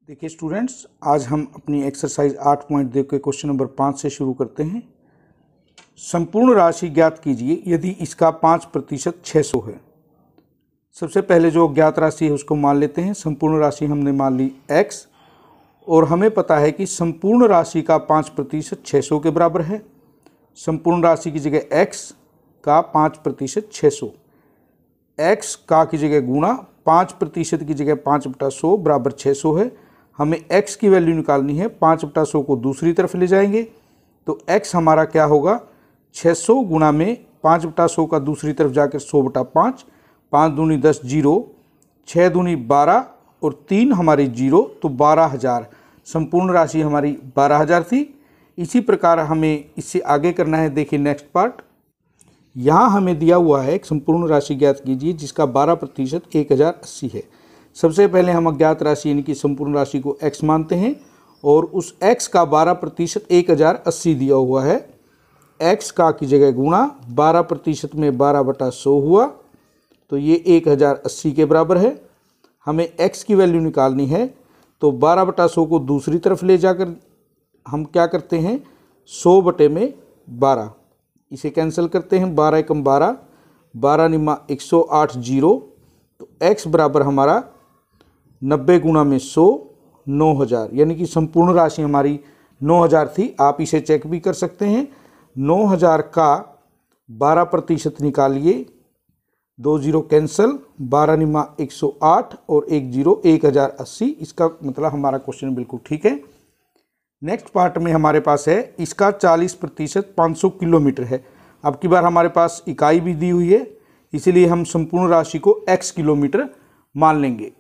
देखिए स्टूडेंट्स, आज हम अपनी एक्सरसाइज 8.2 के क्वेश्चन नंबर 5 से शुरू करते हैं। संपूर्ण राशि ज्ञात कीजिए यदि इसका 5% 600 है। सबसे पहले जो ज्ञात राशि है उसको मान लेते हैं। संपूर्ण राशि हमने मान ली x और हमें पता है कि संपूर्ण राशि का 5% 600 के बराबर है। संपूर्ण राशि की जगह x का 5% 600, x का की जगह गुणा 5% की जगह 5/100 बराबर 600 है। हमें x की वैल्यू निकालनी है। 5/100 को दूसरी तरफ ले जाएंगे तो x हमारा क्या होगा, 600 गुणा में 5/100 का दूसरी तरफ जाकर 100/5, 5 दूनी 10 जीरो, 6 दूनी 12 और 3 हमारी जीरो, तो 12,000। संपूर्ण राशि हमारी 12,000 थी। इसी प्रकार हमें इससे आगे करना है। देखिए नेक्स्ट पार्ट, यहाँ हमें दिया हुआ है एक संपूर्ण राशि ज्ञात कीजिए जिसका 12% 1080 है। सबसे पहले हम अज्ञात राशि यानी कि संपूर्ण राशि को x मानते हैं और उस x का 12% 1080 दिया हुआ है। x का की जगह गुणा 12% में 12/100 हुआ तो ये 1080 के बराबर है। हमें x की वैल्यू निकालनी है तो 12/100 को दूसरी तरफ ले जाकर हम क्या करते हैं, 100/12, इसे कैंसिल करते हैं। 12 एकम 12, 12 निम्मा 108 जीरो, तो x बराबर हमारा 90 गुणा में 100, 9,000, यानी कि संपूर्ण राशि हमारी 9,000 थी। आप इसे चेक भी कर सकते हैं। 9,000 का 12% निकालिए, 2 जीरो कैंसिल, 12 निम्मा 108 और 1 जीरो 1080। इसका मतलब हमारा क्वेश्चन बिल्कुल ठीक है। नेक्स्ट पार्ट में हमारे पास है इसका 40% 500 किलोमीटर है। अब की बार हमारे पास इकाई भी दी हुई है, इसीलिए हम संपूर्ण राशि को x किलोमीटर मान लेंगे।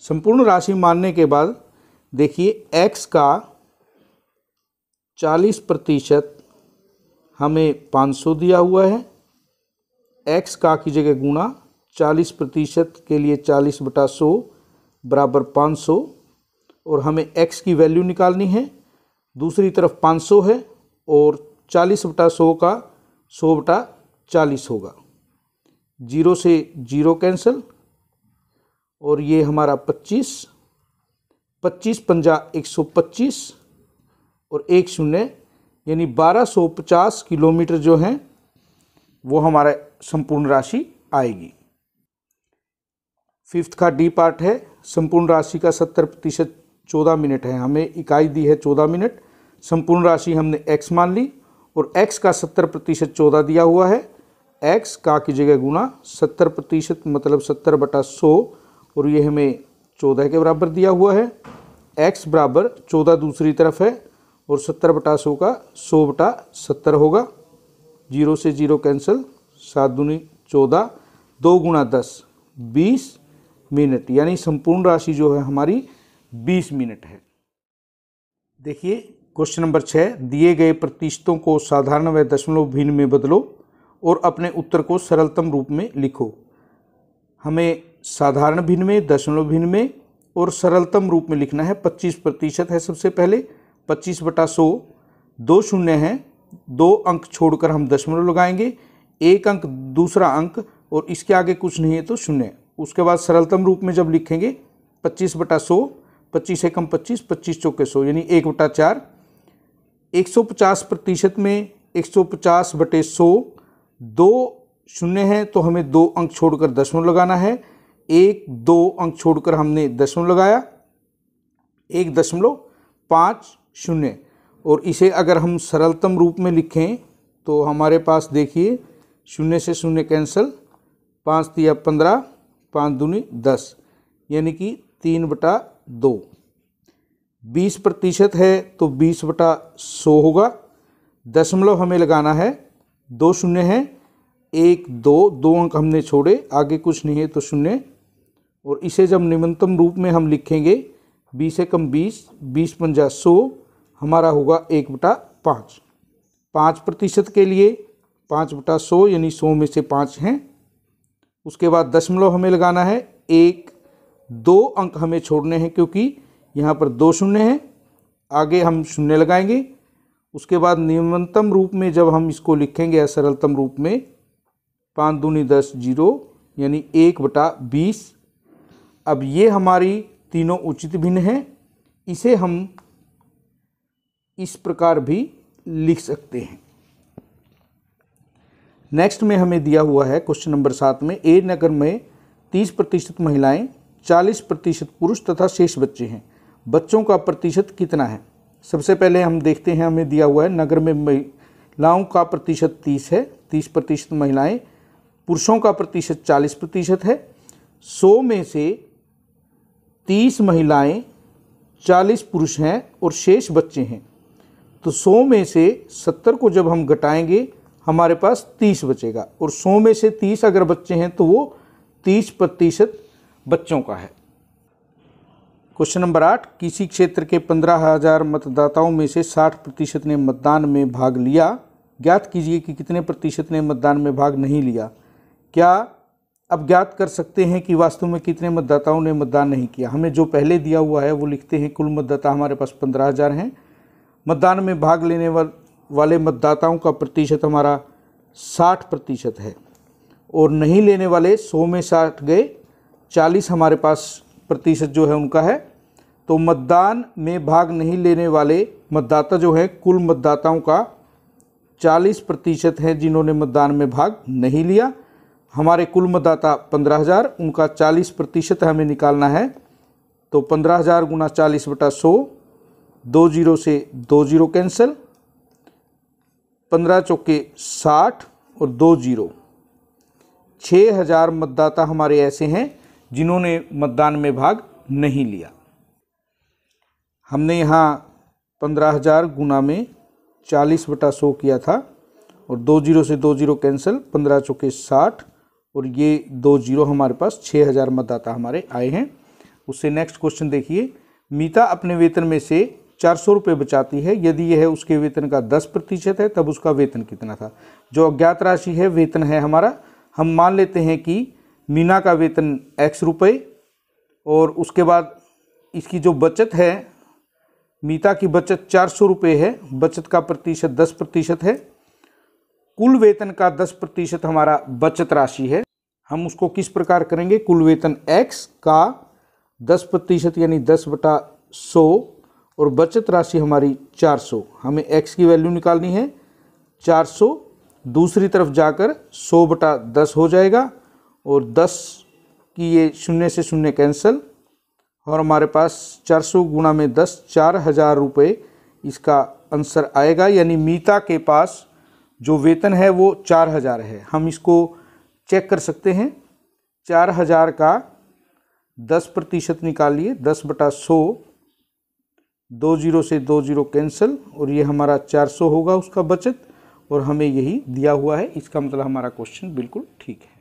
संपूर्ण राशि मानने के बाद देखिए x का 40% हमें 500 दिया हुआ है। x का की जगह गुणा 40% के लिए 40/100 बराबर 500 और हमें x की वैल्यू निकालनी है। दूसरी तरफ 500 है और 40/100 का 100/40 होगा। जीरो से जीरो कैंसिल और ये हमारा 25, 25 पंजा 125 और 1 शून्य, यानी 1250 किलोमीटर जो हैं वो हमारा संपूर्ण राशि आएगी। फिफ्थ का डी पार्ट है। संपूर्ण राशि का 70% 14 मिनट है। हमें इकाई दी है 14 मिनट। संपूर्ण राशि हमने x मान ली और x का 70% 14 दिया हुआ है। x का की जगह गुणा 70% मतलब 70/100 और ये हमें 14 के बराबर दिया हुआ है। x बराबर 14 दूसरी तरफ है और 70/100 का 100/70 होगा। जीरो से जीरो कैंसिल, 7 दूनी 14, 2 गुणा 10 20 मिनट, यानी संपूर्ण राशि जो है हमारी 20 मिनट है। देखिए क्वेश्चन नंबर 6, दिए गए प्रतिशतों को साधारण व दशमलव भिन्न में बदलो और अपने उत्तर को सरलतम रूप में लिखो। हमें साधारण भिन्न में, दशमलव भिन्न में और सरलतम रूप में लिखना है। 25% है सबसे पहले, 25/100, 2 शून्य हैं, 2 अंक छोड़कर हम दशमलव लगाएंगे, 1 अंक दूसरा अंक और इसके आगे कुछ नहीं है तो शून्य। उसके बाद सरलतम रूप में जब लिखेंगे 25/100, 25 एकम 25, 25 चौके 100, यानी 1/4। 150% में 150/100, 2 शून्य हैं तो हमें 2 अंक छोड़कर दशमलव लगाना है। 1-2 अंक छोड़कर हमने दशमलव लगाया, 1.50 और इसे अगर हम सरलतम रूप में लिखें तो हमारे पास देखिए शून्य से शून्य कैंसिल, 5 तिया 15, 5 दूनी 10, यानी कि 3/2। 20% है तो 20/100 होगा। दशमलव हमें लगाना है, 2 शून्य हैं, 1-2 अंक हमने छोड़े, आगे कुछ नहीं है तो शून्य। और इसे जब निम्नतम रूप में हम लिखेंगे 20 एकम 20, 20 पंजा 100, हमारा होगा 1/5। 5% के लिए 5/100 यानी 100 में से 5 हैं। उसके बाद दशमलव हमें लगाना है, 1-2 अंक हमें छोड़ने हैं क्योंकि यहाँ पर 2 शून्य हैं, आगे हम शून्य लगाएंगे। उसके बाद निम्नतम रूप में जब हम इसको लिखेंगे या सरलतम रूप में, 5 दूनी 10 जीरो, यानी 1/20। अब ये हमारी तीनों उचित भिन्न हैं। इसे हम इस प्रकार भी लिख सकते हैं। नेक्स्ट में हमें दिया हुआ है क्वेश्चन नंबर 7 में, ए नगर में 30% महिलाएं, 40% पुरुष तथा शेष बच्चे हैं। बच्चों का प्रतिशत कितना है? सबसे पहले हम देखते हैं, हमें दिया हुआ है नगर में महिलाओं का प्रतिशत 30 है, 30% महिलाएं, पुरुषों का प्रतिशत 40% है। 100 में से 30 महिलाएं, 40 पुरुष हैं और शेष बच्चे हैं। तो 100 में से 70 को जब हम घटाएंगे हमारे पास 30 बचेगा, और 100 में से 30 अगर बच्चे हैं तो वो 30% बच्चों का है। क्वेश्चन नंबर 8, किसी क्षेत्र के 15,000 मतदाताओं में से 60% ने मतदान में भाग लिया। ज्ञात कीजिए कि कितने प्रतिशत ने मतदान में भाग नहीं लिया। क्या अब ज्ञात कर सकते हैं कि वास्तव में कितने मतदाताओं ने मतदान नहीं किया? हमें जो पहले दिया हुआ है वो लिखते हैं। कुल मतदाता हमारे पास 15,000 हैं। मतदान में भाग लेने वाले मतदाताओं का प्रतिशत हमारा 60% है, और नहीं लेने वाले 100 में 60 गए, 40 हमारे पास प्रतिशत जो है उनका है। तो मतदान में भाग नहीं लेने वाले मतदाता जो है कुल मतदाताओं का 40% है जिन्होंने मतदान में भाग नहीं लिया। हमारे कुल मतदाता 15,000, उनका 40% हमें निकालना है। तो 15,000 गुना 40/100, 2 जीरो से 2 जीरो कैंसिल, 15 चौके 60 और 2 जीरो, 6,000 मतदाता हमारे ऐसे हैं जिन्होंने मतदान में भाग नहीं लिया। हमने यहाँ 15,000 गुना में 40/100 किया था, और 2 जीरो से 2 जीरो कैंसिल, 15 चौके 60 और ये 2 जीरो, हमारे पास 6,000 मतदाता हमारे आए हैं। उससे नेक्स्ट क्वेश्चन देखिए, मीता अपने वेतन में से 400 रुपये बचाती है। यदि यह उसके वेतन का 10% है तब उसका वेतन कितना था? जो अज्ञात राशि है वेतन है हमारा। हम मान लेते हैं कि मीना का वेतन x रुपये, और उसके बाद इसकी जो बचत है, मीता की बचत 400 रुपये है, बचत का प्रतिशत 10% है। कुल वेतन का 10% हमारा बचत राशि है। हम उसको किस प्रकार करेंगे? कुल वेतन x का 10% यानी 10/100, और बचत राशि हमारी 400। हमें x की वैल्यू निकालनी है 400, दूसरी तरफ जाकर 100/10 हो जाएगा, और 10 की ये 0 से 0 कैंसिल, और हमारे पास 400 गुणा में 10, 4,000 रुपये इसका आंसर आएगा। यानी मीता के पास जो वेतन है वो 4,000 है। हम इसको चेक कर सकते हैं। 4,000 का 10% निकालिए, 10/100, 2 जीरो से 2 जीरो कैंसिल, और ये हमारा 400 होगा उसका बचत, और हमें यही दिया हुआ है। इसका मतलब हमारा क्वेश्चन बिल्कुल ठीक है।